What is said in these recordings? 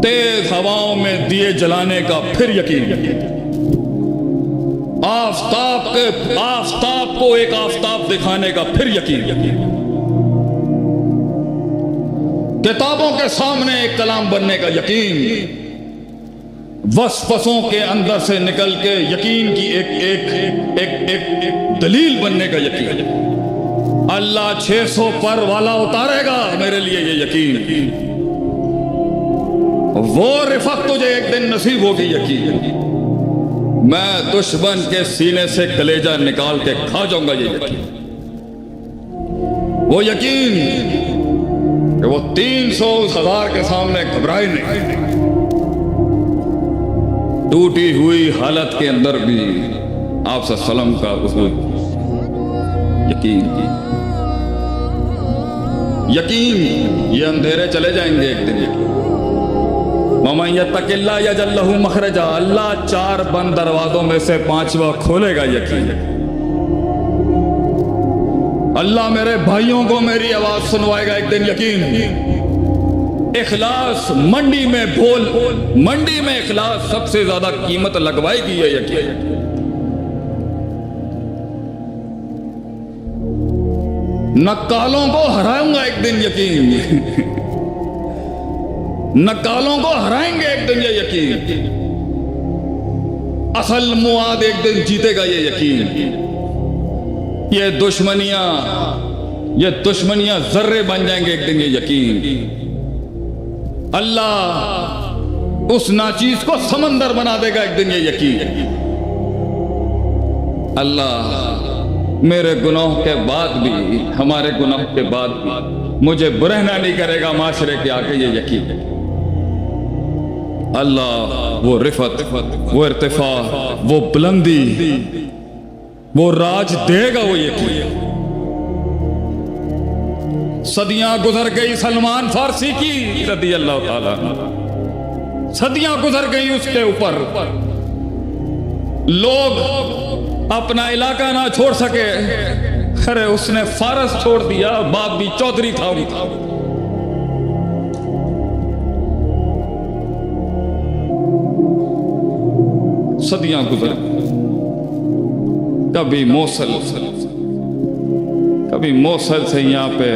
تیز ہواؤں میں دیے جلانے کا پھر یقین، آفتاب کو ایک آفتاب دکھانے کا پھر یقین، کتابوں کے سامنے ایک کلام بننے کا یقین، وسوسوں کے اندر سے نکل کے یقین کی ایک دلیل بننے کا یقین، اللہ 600 پر والا اتارے گا میرے لیے یہ یقین، وہ رفعت تجھے ایک دن نصیب ہوگی یقین، میں دشمن کے سینے سے کلیجہ نکال کے کھا جاؤں گا یہ یقین، وہ یقین کہ وہ 300,000 کے سامنے گھبرائے نہیں، ٹوٹی ہوئی حالت کے اندر بھی آپ صلی اللہ علیہ وسلم کا یقین، یہ اندھیرے چلے جائیں گے ایک دن یقین، وَمَن يَتَّقِ اللَّهَ يَجْعَل لَّهُ مَخْرَجًا، اللہ 4 بند دروازوں میں سے 5واں کھولے گا یقین، اللہ میرے بھائیوں کو میری آواز سنوائے گا ایک دن یقین، اخلاص منڈی میں اخلاص سب سے زیادہ قیمت لگوائے گی یہ یقین، نکالوں کو ہراؤں گا ایک دن یقین، نکالوں کو ہرائیں گے ایک دن یہ یقین، اصل مواد ایک دن جیتے گا یہ یقین، یہ دشمنیاں ذرے بن جائیں گے ایک دن یہ یقین، اللہ اس ناچیز کو سمندر بنا دے گا ایک دن یہ یقین، اللہ میرے گناہ کے بعد بھی، ہمارے گناہ کے بعد بھی مجھے برہنہ نہیں کرے گا معاشرے کے آگے یہ یقین، اللہ وہ رفعت، وہ ارتفاع، وہ بلندی، وہ راج دے گا وہ یقین، صدیاں گزر گئی سلمان فارسی کی رضی اللہ تعالیٰ، صدیاں گزر گئی اس کے اوپر، لوگ اپنا علاقہ نہ چھوڑ سکے، ارے اس نے فارس چھوڑ دیا، باپ بھی چودھری تھا، صدیاں گزر، کبھی موصل سے یہاں پہ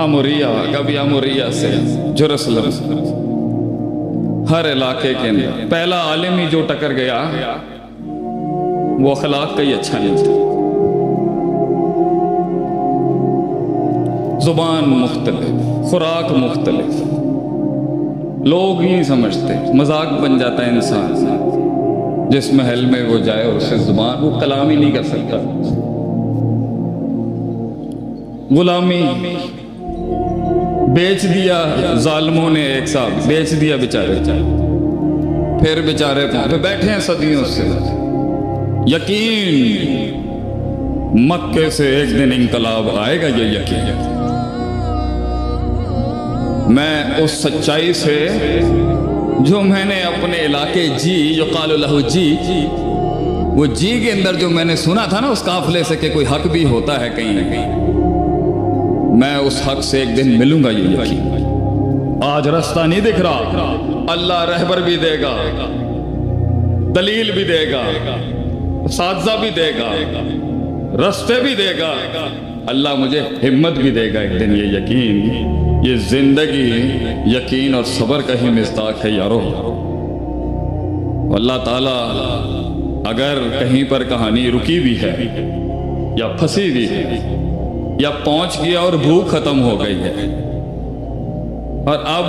اموریہ، کبھی اموریہ سے جرسلم، ہر علاقے کے اندر پہلا عالمی جو ٹکر گیا وہ اخلاق کا ہی اچھا نہیں تھا، زبان مختلف، خوراک مختلف، لوگ نہیں سمجھتے، مذاق بن جاتا ہے انسان، جس محل میں وہ جائے اور اسے زبان، وہ کلام ہی نہیں کر سکتا، غلامی بیچ دیا ظالموں نے، ایک صاحب بیچ دیا بیچارے، پھر بیچارے بیٹھے ہیں صدیوں سے، یقین مکے سے ایک دن انقلاب آئے گا یہ یقین، میں اس سچائی سے جو میں نے اپنے علاقے یقال لہ وہ کے اندر جو میں نے سنا تھا نا اس قافلے سے کہ کوئی حق بھی ہوتا ہے کہیں نہ کہیں، میں اس حق سے ایک دن ملوں گا یہ یقین، آج راستہ نہیں دکھ رہا، اللہ رہبر بھی دے گا، دلیل بھی دے گا، اساتذہ بھی دے گا، راستے بھی دے گا، اللہ مجھے ہمت بھی دے گا ایک دن یہ یقین، یہ زندگی یقین اور صبر کا ہی مصداق ہے یارو، اللہ تعالیٰ اگر کہیں پر کہانی رکی بھی ہے یا پھنسی بھی ہے یا پہنچ گیا اور بھوک ختم ہو گئی ہے اور اب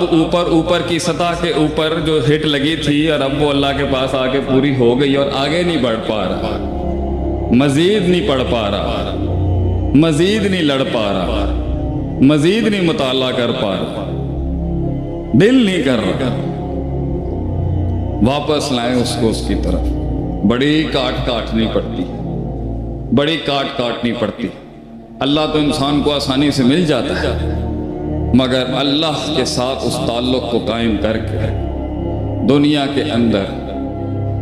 اوپر کی سطح کے اوپر جو ہٹ لگی تھی اور اب وہ اللہ کے پاس آ کے پوری ہو گئی اور آگے نہیں بڑھ پا رہا، مزید نہیں پڑھ پا رہا، مزید نہیں لڑ پا رہا، مزید نہیں مطالعہ کر پا رہا، دل نہیں کر رہا، واپس لائیں اس کو اس کی طرف، بڑی کاٹنی پڑتی، اللہ تو انسان کو آسانی سے مل جاتا ہے، مگر اللہ کے ساتھ اس تعلق کو قائم کر کے دنیا کے اندر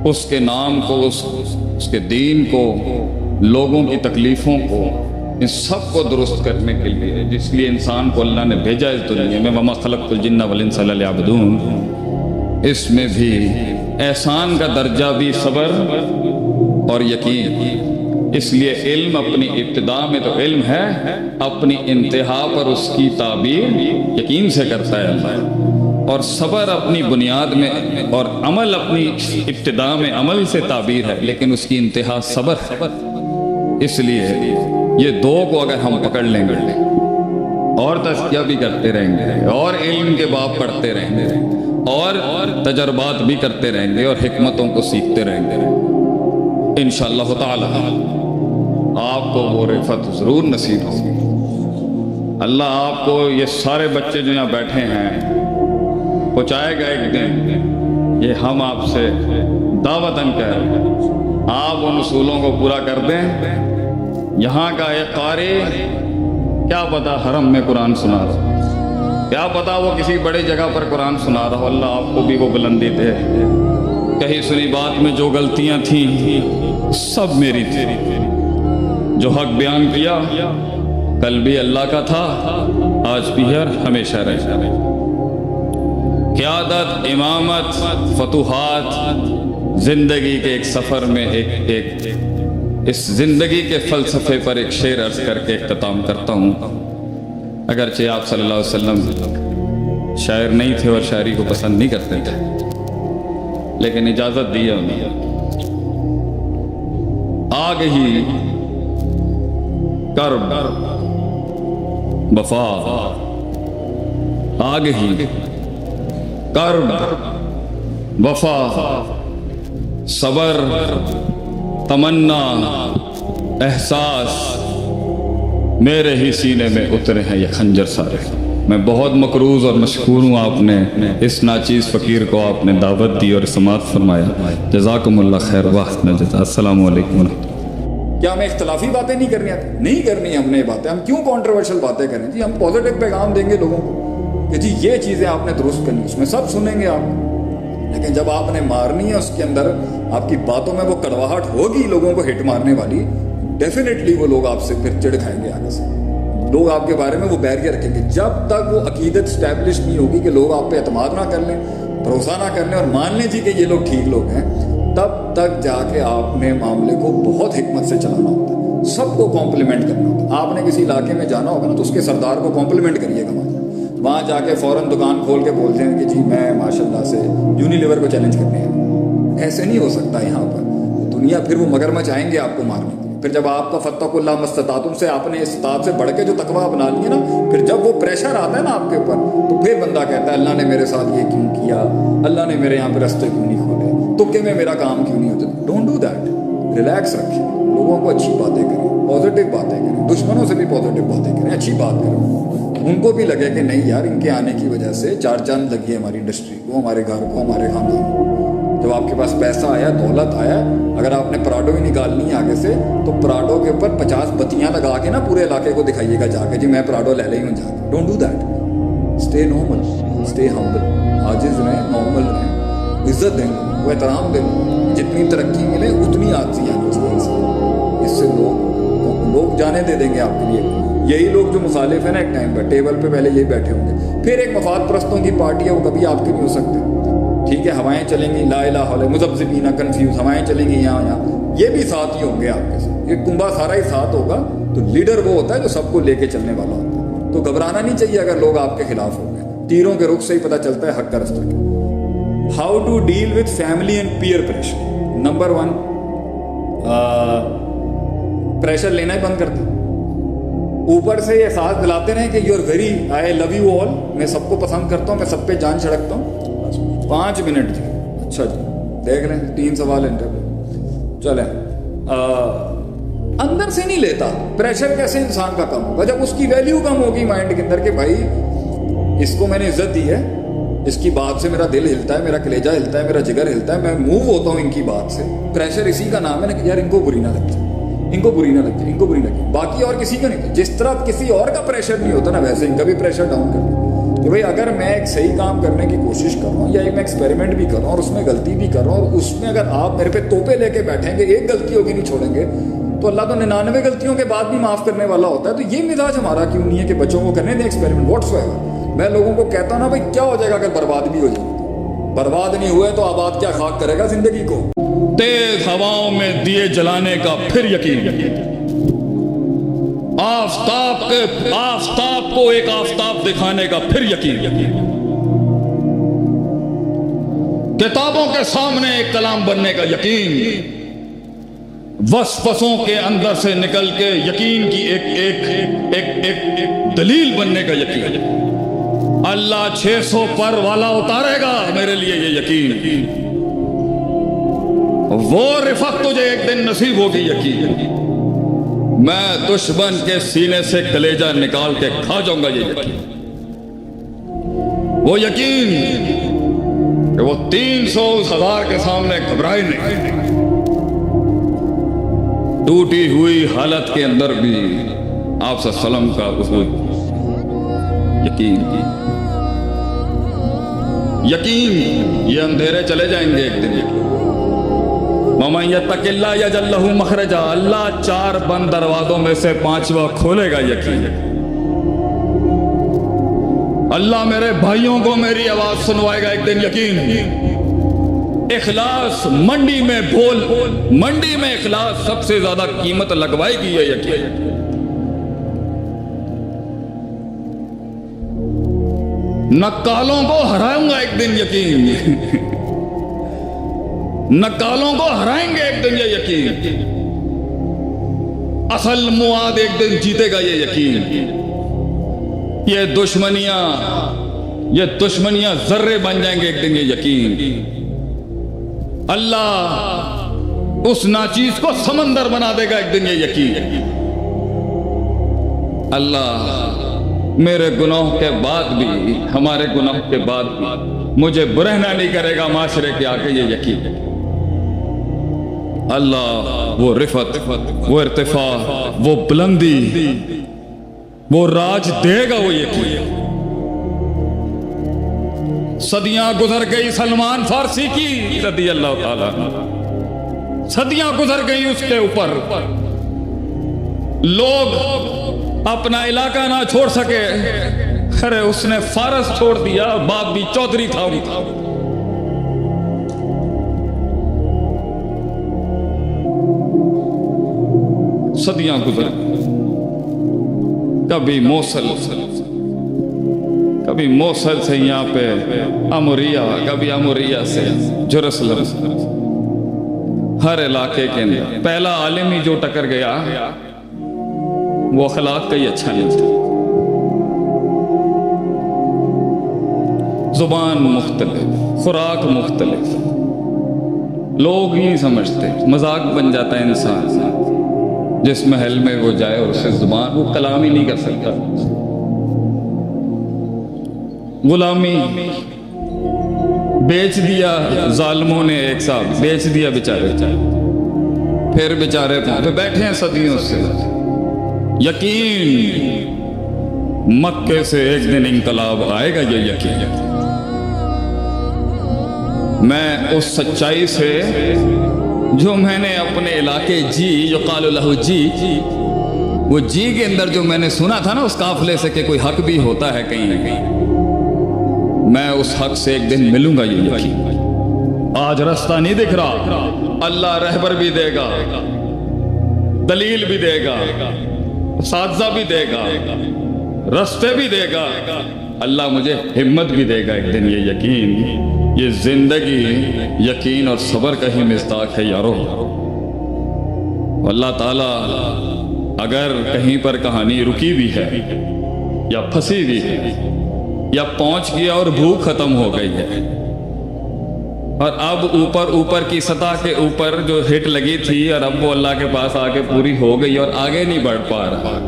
اس کے نام کو، اس کے دین کو، لوگوں کی تکلیفوں کو، ان سب کو درست کرنے کے لیے، جس لیے انسان کو اللہ نے بھیجا اس دنیا میں، وَمَا خَلَقْتُ الْجِنَّ وَالْإِنسَ إِلَّا لِيَعْبُدُونِ، اس میں بھی احسان کا درجہ بھی صبر اور یقین. اس لیے علم اپنی ابتدا میں تو علم ہے، اپنی انتہا پر اس کی تعبیر یقین سے کرتا ہے اللہ. اور صبر اپنی بنیاد میں اور عمل اپنی ابتدا میں عمل سے تعبیر ہے، لیکن اس کی انتہا صبر ہے. اس لیے یہ دو کو اگر ہم پکڑ لیں گے اور تزکیہ بھی کرتے رہیں گے اور علم کے باب پڑھتے رہیں گے اور تجربات بھی کرتے رہیں گے اور حکمتوں کو سیکھتے رہیں گے، انشاءاللہ تعالی آپ کو وہ رفعت ضرور نصیب ہوگی. اللہ آپ کو یہ سارے بچے جو یہاں بیٹھے ہیں پہنچائے گا ایک دن. یہ ہم آپ سے دعوتاً کہہ رہے ہیں، آپ ان اصولوں کو پورا کر دیں. یہاں کا ایک قاری کیا پتا حرم میں قرآن سنا رہا، کیا پتا وہ کسی بڑی جگہ پر قرآن سنا رہا. اللہ آپ کو بھی وہ بلندی دے. کہیں سنی بات میں جو غلطیاں تھیں سب میری تھی. جو حق بیان کیا کل بھی اللہ کا تھا، آج بھی ہے اور ہمیشہ رہے. قیادت، امامت، فتوحات، زندگی کے ایک سفر میں ایک اس زندگی کے فلسفے پر ایک شعر عرض کر کے اختتام کرتا ہوں. اگرچہ آپ صلی اللہ علیہ وسلم شاعر نہیں تھے اور شاعری کو پسند نہیں کرتے تھے، لیکن اجازت دی ہے انہیں. آگ ہی کرب وفا، آگ ہی کرب وفا، صبر، تمنا، احساس، میرے ہی سینے میں اترے ہیں یہ خنجر سارے. میں بہت مقروض اور مشکور ہوں، آپ نے اس ناچیز فقیر کو آپ نے دعوت دی اور سماعت فرمایا. جزاکم اللہ خیر. واحسن جزا. السلام علیکم ورحمۃ اللہ. کیا ہمیں اختلافی باتیں نہیں کرنی آتی؟ نہیں کرنی ہم نے باتیں. ہم کیوں کانٹروورشل باتیں کریں جی؟ ہم پازیٹیو پیغام دیں گے لوگوں کو کہ جی یہ چیزیں آپ نے درست کرنی، اس میں سب سنیں گے آپ. لیکن جب آپ نے مارنی ہے اس کے اندر آپ کی باتوں میں وہ کڑواہٹ ہوگی لوگوں کو ہٹ مارنے والی، ڈیفینیٹلی وہ لوگ آپ سے پھر چڑ کھائیں گے. آگے سے لوگ آپ کے بارے میں وہ بیریئر رکھیں گے. جب تک وہ عقیدت اسٹیبلش نہیں ہوگی کہ لوگ آپ پہ اعتماد نہ کر لیں، بھروسہ نہ کر لیں اور مان لیں جی کہ یہ لوگ ٹھیک لوگ ہیں، تب تک جا کے آپ نے معاملے کو بہت حکمت سے چلانا ہوتا ہے. سب کو کمپلیمنٹ کرنا ہوتا ہے. آپ نے کسی علاقے میں جانا ہوگا نا تو اس کے سردار کو کمپلیمنٹ کریے گا. وہاں جا کے فوراً دکان کھول کے بولتے ہیں کہ جی میں ماشاءاللہ سے یونیلیور کو چیلنج کرنے ہیں. ایسے نہیں ہو سکتا یہاں پر. دنیا پھر وہ مگرمچھ آئیں گے آپ کو مارنے کے لیے. پھر جب آپ کا فتق اللہ مستطاعتم سے آپ نے استطاعت سے بڑھ کے جو تقویٰ بنا لیے نا، پھر جب وہ پریشر آتا ہے نا آپ کے اوپر تو پھر بندہ کہتا ہے اللہ نے میرے ساتھ یہ کیوں کیا، اللہ نے میرے یہاں پہ راستے کیوں نہیں کھولے، تکے میں میرا کام کیوں نہیں ہوتا. Don't do that. ریلیکس رکھیں، لوگوں کو اچھی باتیں کریں، پازیٹیو باتیں کریں، دشمنوں سے بھی پازیٹیو باتیں کریں، اچھی بات کریں. ان کو بھی لگے کہ نہیں یار ان کے آنے کی وجہ سے چار چاند لگی ہے ہماری انڈسٹری کو، ہمارے گھر کو، ہمارے خاندان کو. جب آپ کے پاس پیسہ آیا، دولت آیا، اگر آپ نے پراڈو ہی نکالنی ہے آگے سے تو پراڈو کے اوپر 50 بتیاں لگا کے نا پورے علاقے کو دکھائیے گا جا کے جی میں پراڈو لے لئی ہوں جا کے. Don't do that. Stay normal, stay humble, عاجز رہیں، نارمل رہیں، عزت دیں لوگوں کو، احترام دیں. جتنی ترقی ملے اتنی عاجزی آنی چاہیے. اس سے لوگ جانے دے دیں گے آپ کے لیے. یہی لوگ جو مخالف ہیں نا ایک ٹائم پہ ٹیبل پہ پہلے یہی بیٹھے ہوں گے. پھر ایک مفاد پرستوں کی پارٹی ہے، وہ کبھی آپ کی نہیں ہو سکتے. ٹھیک ہے، ہوائیں چلیں گی لا الہ الا اللہ مذبذبین کنفیوز، ہوائیں چلیں گی یہاں، یہ بھی ساتھ ہی ہوں گے آپ کے ساتھ. یہ کنبا سارا ہی ساتھ ہوگا. تو لیڈر وہ ہوتا ہے جو سب کو لے کے چلنے والا ہوتا ہے. تو گھبرانا نہیں چاہیے اگر لوگ آپ کے خلاف ہو گئے. تیروں کے رخ سے ہی پتہ چلتا ہے حق کا رستہ کیا. How to deal with family and peer pressure. Number 1، pressure لینا ہی بند کر دیں. اوپر سے یہ احساس دلاتے رہیں کہ you are very I love you all, میں سب کو پسند کرتا ہوں، میں سب پہ جان چھڑکتا ہوں. 5 منٹ جی. اچھا جی دیکھ لیں 3 سوال انٹرویو. چلیں اندر سے نہیں لیتا. پریشر کیسے انسان کا کم ہوگا؟ جب اس کی ویلیو کم ہوگی مائنڈ کے اندر کہ بھائی اس کو میں نے عزت دی ہے، اس کی بات سے میرا دل ہلتا ہے، میرا کلیجہ ہلتا ہے، میرا جگر ہلتا ہے، میں موو ہوتا ہوں ان کی بات سے. پریشر اسی کا نام ہے نا کہ یار ان کو بری نہ لگ جائے، ان کو بری نہ لگ جائے، ان کو بری نہ لگے. باقی اور کسی کا نہیں. جس طرح کسی اور کا پریشر نہیں ہوتا نا ویسے ان کا بھی پریشر ڈاؤن کر دیں کہ بھائی اگر میں ایک صحیح کام کرنے کی کوشش کر رہا ہوں یا ایک میں ایکسپیریمنٹ بھی کر رہا ہوں اور اس میں غلطی بھی کر رہا ہوں اور اس میں اگر آپ میرے پہ توپے لے کے بیٹھیں گے، ایک غلطی ہوگی نہیں چھوڑیں گے، تو اللہ تو 99 غلطیوں کے بعد بھی معاف کرنے والا ہوتا ہے. تو یہ مزاج ہمارا کیوں نہیں ہے کہ بچوں کو کرنے دیں ایکسپیریمنٹ واٹس ایور. میں لوگوں کو کہتا ہوں نا بھائی کیا ہو جائے گا اگر برباد بھی ہو جائے گا. برباد نہیں ہوئے تو آباد کیا خاک کرے گا زندگی کو؟ تیز ہواؤں میں دیے جلانے کا پھر یقین، آفتاب کو ایک آفتاب دکھانے کا پھر یقین، کتابوں کے سامنے ایک کلام بننے کا یقین، وسوسوں کے اندر سے نکل کے یقین کی ایک دلیل بننے کا یقین، اللہ 600 پر والا اتارے گا میرے لیے یہ یقین، وہ رفعت تجھے ایک دن نصیب ہوگی یقین، میں دشمن کے سینے سے کلیجہ نکال کے کھا جاؤں گا یہ یقین، وہ یقین کہ وہ 300,000 کے سامنے گھبرائے نہیں، ٹوٹی ہوئی حالت کے اندر بھی آپ صلی اللہ علیہ وسلم کا یقین، یہ اندھیرے چلے جائیں گے ایک دن، وَمَن يَتَّقِ اللَّهَ يَجْعَل لَّهُ مَخْرَجًا، اللہ 4 بند دروازوں میں سے 5واں کھولے گا یقین، اللہ میرے بھائیوں کو میری آواز سنوائے گا ایک دن یقین، اخلاص منڈی میں اخلاص سب سے زیادہ قیمت لگوائے گی یہ یقین، نکالوں کو ہراؤں گا ایک دن یقین، نکالوں کو ہرائیں گے ایک دن یہ یقین، اصل مواد ایک دن جیتے گا یہ یقین، یہ دشمنیاں ذرے بن جائیں گے ایک دن یہ یقین، اللہ اس ناچیز کو سمندر بنا دے گا ایک دن یہ یقین، اللہ میرے گناہوں کے بعد بھی، ہمارے گناہوں کے بعد بھی مجھے برہنہ نہیں کرے گا معاشرے کے آگے یہ یقین، اللہ وہ رفعت، وہ ارتفاع، وہ بلندی، وہ راج دے گا وہ یقین، صدیاں گزر گئی سلمان فارسی کی رضی اللہ تعالیٰ، صدیاں گزر گئی اس کے اوپر، لوگ اپنا علاقہ نہ چھوڑ سکے، ارے اس نے فارس چھوڑ دیا، باپ بھی چودھری تھا، صدیاں گزر کبھی موصل سے یہاں پہ اموریہ، کبھی اموریہ سے جرسلم، ہر علاقے کے اندر پہلا عالم ہی جو ٹکر گیا وہ اخلاق کا ہی اچھا نہیں تھا، زبان مختلف، خوراک مختلف، لوگ نہیں سمجھتے، مذاق بن جاتا ہے انسان، جس محل میں وہ جائے اور اسے زبان، وہ کلام ہی نہیں کر سکتا، غلامی بیچ دیا ظالموں نے، ایک صاحب بیچ دیا بیچارے، پھر بیچارے پہ بیٹھے ہیں صدیوں سے، یقین مکے سے ایک دن انقلاب آئے گا یہ یقین، میں اس سچائی سے جو میں نے اپنے علاقے جو قالوا لہ جی، وہ جی کے اندر جو میں نے سنا تھا نا اس قافلے سے کہ کوئی حق بھی ہوتا ہے کہیں نہ کہیں، میں اس حق سے ایک دن ملوں گا یہ یقین، آج راستہ نہیں دکھ رہا، اللہ رہبر بھی دے گا، دلیل بھی دے گا، اساتذہ بھی دے گا، راستے بھی دے گا، اللہ مجھے ہمت بھی دے گا ایک دن یہ یقین، یہ زندگی یقین اور صبر کا ہی مصداق ہے یارو، اللہ تعالیٰ اگر کہیں پر کہانی رکی بھی ہے یا پھنسی بھی ہے یا پہنچ گیا اور بھوک ختم ہو گئی ہے اور اب اوپر کی سطح کے اوپر جو ہٹ لگی تھی اور اب وہ اللہ کے پاس آ کے پوری ہو گئی اور آگے نہیں بڑھ پا رہا،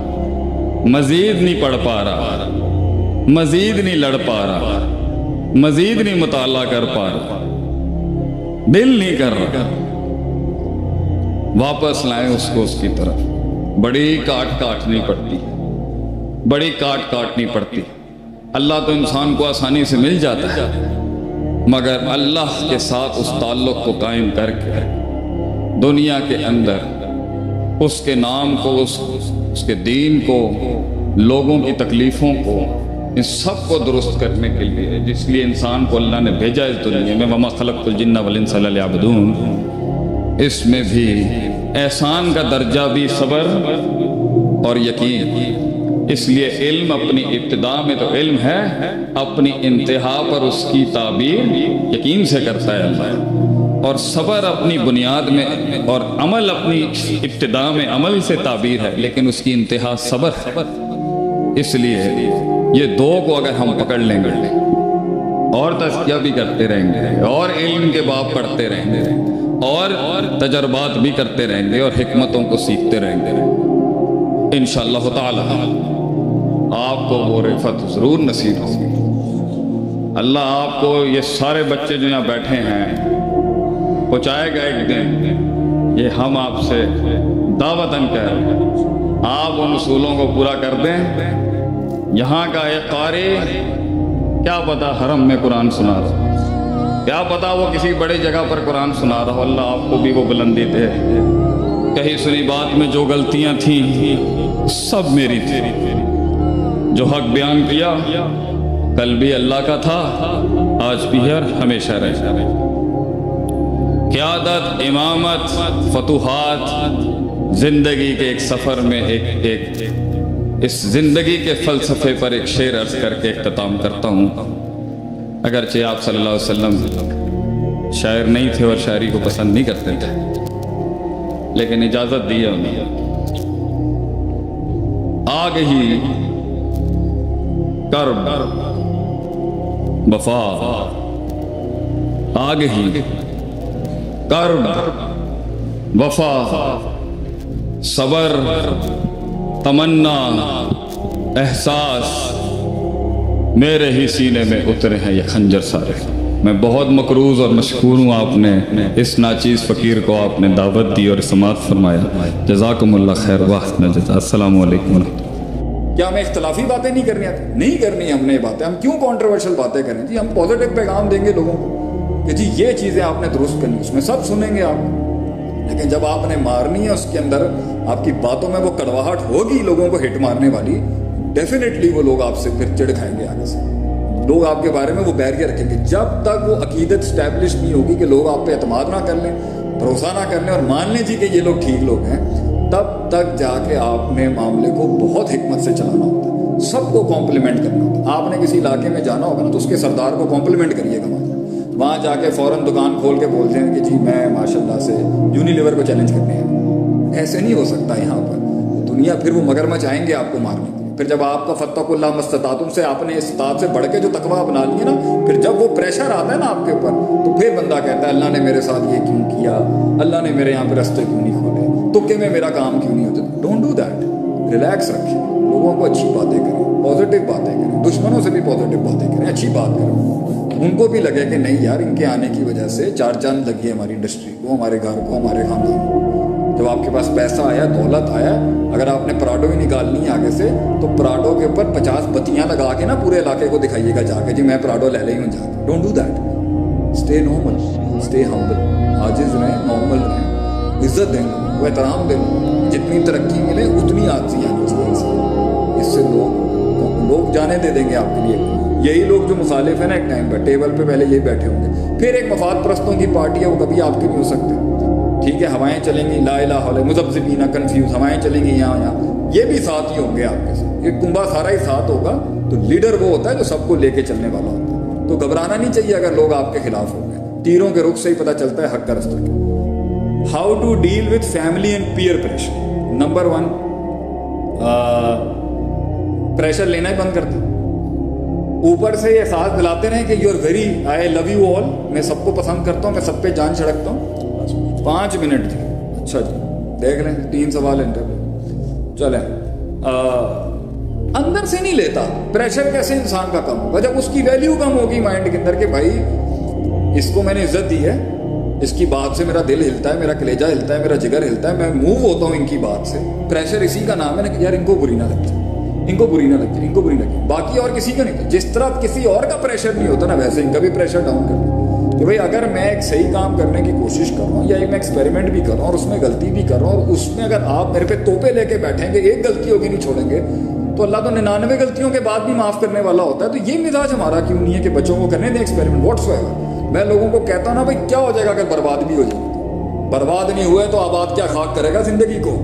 مزید نہیں پڑھ پا رہا، مزید نہیں لڑ پا رہا، مزید نہیں مطالعہ کر پا رہا، دل نہیں کر رہا، واپس لائیں اس کو اس کی طرف، بڑی کاٹ کاٹنی پڑتی، بڑی کاٹ کاٹنی پڑتی، اللہ تو انسان کو آسانی سے مل جاتا ہے، مگر اللہ کے ساتھ اس تعلق کو قائم کر کے دنیا کے اندر اس کے نام کو، اس کے دین کو، لوگوں کی تکلیفوں کو، ان سب کو درست کرنے کے لیے، جس لیے انسان کو اللہ نے بھیجا اس دنیا میں، وما خلقت الجن والانس الا لیعبدون، اس میں بھی احسان کا درجہ بھی صبر اور یقین۔ اس لیے علم اپنی ابتدا میں تو علم ہے، اپنی انتہا پر اس کی تعبیر یقین سے کرتا ہے اللہ، اور صبر اپنی بنیاد میں، اور عمل اپنی ابتدا میں عمل سے تعبیر ہے، لیکن اس کی انتہا صبر ہے۔ اس لیے یہ دو کو اگر ہم پکڑ لیں گے اور تزکیہ بھی کرتے رہیں گے اور علم کے باب پڑھتے رہیں گے اور تجربات بھی کرتے رہیں گے اور حکمتوں کو سیکھتے رہیں گے، انشاءاللہ تعالی آپ کو وہ رفعت ضرور نصیب ہوگی۔ اللہ آپ کو یہ سارے بچے جو یہاں بیٹھے ہیں پہنچائے گا ایک دن، یہ ہم آپ سے دعوتاً کہہ رہے ہیں، آپ ان اصولوں کو پورا کر دیں۔ یہاں کا ایک قاری کیا پتا حرم میں قرآن سنا رہا، کیا پتا وہ کسی بڑی جگہ پر قرآن سنا رہا ہو، اللہ آپ کو بھی وہ بلندی دے۔ کہیں سنی بات میں جو غلطیاں تھیں سب میری تھی، جو حق بیان کیا کل بھی اللہ کا تھا، آج بھی ہے اور ہمیشہ رہے۔ قیادت، امامت، فتوحات، زندگی کے ایک سفر میں ایک اس زندگی کے فلسفے پر ایک شعر عرض کر کے اختتام کرتا ہوں۔ اگرچہ آپ صلی اللہ علیہ وسلم شاعر نہیں تھے اور شاعری کو پسند نہیں کرتے تھے، لیکن اجازت دی ہے انہیں۔ آگ ہی کرب وفا، آگ ہی کرب وفا، صبر، تمنا، احساس، میرے ہی سینے میں اترے ہیں یہ خنجر سارے۔ میں بہت مقروض اور مشکور ہوں، آپ نے اس ناچیز فقیر کو آپ نے دعوت دی اور سماعت فرمایا، جزاکم اللہ خیر واحسن الجزاء۔ السلام علیکم۔ کیا ہمیں اختلافی باتیں نہیں کرنی آتی؟ نہیں کرنی ہم نے یہ باتیں، ہم کیوں کانٹروورشل باتیں کریں جی؟ ہم پازیٹیو پیغام دیں گے لوگوں کو کہ جی یہ چیزیں آپ نے درست کرنی، اس میں سب سنیں گے آپ، لیکن جب آپ نے مارنی ہے اس کے اندر آپ کی باتوں میں وہ کڑواہٹ ہوگی لوگوں کو ہٹ مارنے والی، ڈیفینیٹلی وہ لوگ آپ سے پھر چڑ کھائیں گے، آگے سے لوگ آپ کے بارے میں وہ بیریئر رکھیں گے۔ جب تک وہ عقیدت اسٹیبلش نہیں ہوگی کہ لوگ آپ پہ اعتماد نہ کر لیں، بھروسہ نہ کر لیں اور مان لیں جی کہ یہ لوگ ٹھیک لوگ ہیں، تب تک جا کے آپ نے معاملے کو بہت حکمت سے چلانا ہوتا ہے، سب کو کمپلیمنٹ کرنا ہوتا ہے۔ آپ نے کسی علاقے میں جانا ہوگا نا تو اس کے سردار کو کمپلیمنٹ کریے گا، وہاں جا کے فوراً دکان کھول کے بولتے ہیں کہ جی میں ماشاءاللہ سے یونیلیور کو چیلنج کرنے ہیں، ایسے نہیں ہو سکتا یہاں پر دنیا، پھر وہ مگرمچ آئیں گے آپ کو مارنے کے لیے۔ پھر جب آپ کا فتق اللہ مستطاعتم سے آپ نے استطاعت سے بڑھ کے جو تقویٰ اپنا لیے نا، پھر جب وہ پریشر آتا ہے نا آپ کے اوپر تو پھر بندہ کہتا ہے اللہ نے میرے ساتھ یہ کیوں کیا، اللہ نے میرے یہاں پہ راستے کیوں نہیں کھولے، تکے میں میرا کام کیوں نہیں ہوتا۔ ڈونٹ ڈو دیٹ، ریلیکس رکھیں، لوگوں کو اچھی باتیں کریں، پازیٹیو باتیں کریں، دشمنوں سے بھی پازیٹیو باتیں کریں، اچھی بات کریں، ان کو بھی لگے کہ نہیں یار ان کے آنے کی وجہ سے چار چاند لگی ہے ہماری انڈسٹری کو، ہمارے گھر کو، ہمارے خاندان کو۔ جب آپ کے پاس پیسہ آیا، دولت آیا، اگر آپ نے پراڈو ہی نکالنی ہے آگے سے تو پراڈو کے اوپر 50 بتیاں لگا کے نا پورے علاقے کو دکھائیے گا جا کے جی میں پراڈو لے لے ہوں جا کے۔ Don't do that, stay normal, stay humble, عاجز رہیں، نارمل رہیں، عزت دیں لوگوں کو، احترام دیں لوگوں کو، جتنی ترقی ملے اتنی عاجزی آنی چاہیے انسان، اس سے لوگ جانے دے دیں گے آپ کے لیے۔ یہی لوگ جو مخالف ہیں نا ایک ٹائم پر ٹیبل پہ پہلے یہی بیٹھے ہوں گے، پھر ایک مفاد پرستوں کی پارٹی ہے وہ کبھی آپ کی نہیں ہو سکتے، ٹھیک ہے، ہوائیں چلیں گی لا الہ الا مذبذبین کنفیوز، ہوائیں چلیں گی یہاں یہاں، یہ بھی ساتھ ہی ہوں گے آپ کے ساتھ، یہ کنبا سارا ہی ساتھ ہوگا۔ تو لیڈر وہ ہوتا ہے جو سب کو لے کے چلنے والا ہوتا ہے، تو گھبرانا نہیں چاہیے اگر لوگ آپ کے خلاف ہو گئے، تیروں کے رخ سے ہی پتہ چلتا ہے حق کا رستہ کیا۔ How to deal with family and peer pressure. Number 1، pressure لینا ہی بند کر دیں، اوپر سے یہ احساس دلاتے رہیں کہ you are very I love you all, میں سب کو پسند کرتا ہوں، میں سب پہ جان چھڑکتا ہوں۔ 5 منٹ جی، اچھا جی دیکھ لیں 3 سوال انٹرویو، چلیں اندر سے نہیں لیتا پریشر، کیسے انسان کا کم ہوگا جب اس کی ویلیو کم ہوگی مائنڈ کے اندر کہ بھائی اس کو میں نے عزت دی ہے، اس کی بات سے میرا دل ہلتا ہے، میرا کلیجہ ہلتا ہے، میرا جگر ہلتا ہے، میں موو ہوتا ہوں ان کی بات سے۔ پریشر اسی کا نام ہے نا کہ یار ان کو بری نہ لگ جائے، ان کو بری نہ لگ جائے، ان کو بری نہ لگے، باقی اور کسی کا نہیں۔ جس طرح کسی اور کا پریشر نہیں ہوتا نا ویسے ان کا بھی پریشر ڈاؤن کر دیں کہ بھائی اگر میں ایک صحیح کام کرنے کی کوشش کر رہا ہوں یا میں ایکسپیریمنٹ بھی کر رہا ہوں اور اس میں غلطی بھی کر رہا ہوں اور اس میں اگر آپ میرے پہ توپے لے کے بیٹھیں گے، ایک غلطی ہوگی نہیں چھوڑیں گے، تو اللہ تو 99 غلطیوں کے بعد بھی معاف کرنے والا ہوتا ہے. تو یہ مزاج ہمارا کیوں نہیں ہے کہ بچوں کو کرنے دیں ایکسپیریمنٹ واٹس ایور. میں لوگوں کو کہتا ہوں نا بھائی کیا ہو جائے گا اگر برباد بھی ہو جائے, برباد نہیں ہوئے تو آباد کیا خاک کرے گا زندگی کو.